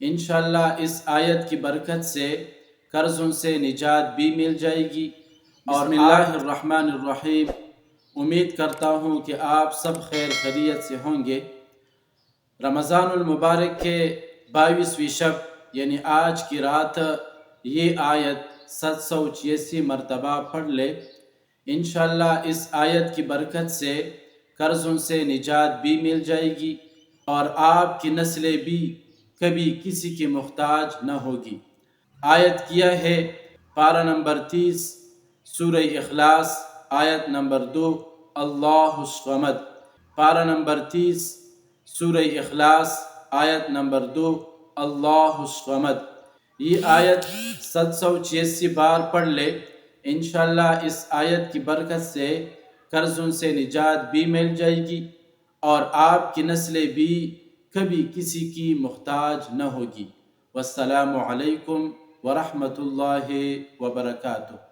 انشاءاللہ اس آیت کی برکت سے قرضوں سے نجات بھی مل جائے گی۔ اور بسم اللہ الرحمن الرحیم، امید کرتا ہوں کہ آپ سب خیر خیریت سے ہوں گے۔ رمضان المبارک کے 22ویں شب یعنی آج کی رات یہ آیت 786 مرتبہ پڑھ لے۔ انشاءاللہ اس آیت کی برکت سے قرضوں سے نجات بھی مل جائے گی اور آپ کی نسلیں بھی کبھی کسی کی محتاج نہ ہوگی۔ آیت کیا ہے پارہ نمبر 30 سورہ اخلاص، آیت نمبر 2 اللہ الصمد۔ پارہ نمبر 30 سورہ اخلاص، آیت نمبر 2 اللہ الصمد۔ یہ آیت 786 بار پڑھ لے۔ انشاءاللہ اس آیت کی برکت سے قرضوں سے نجات بھی مل جائے گی اور آپ کی نسلیں بھی کبھی کسی کی محتاج نہ ہوگی۔ والسلام علیکم ورحمۃ اللہ وبرکاتہ۔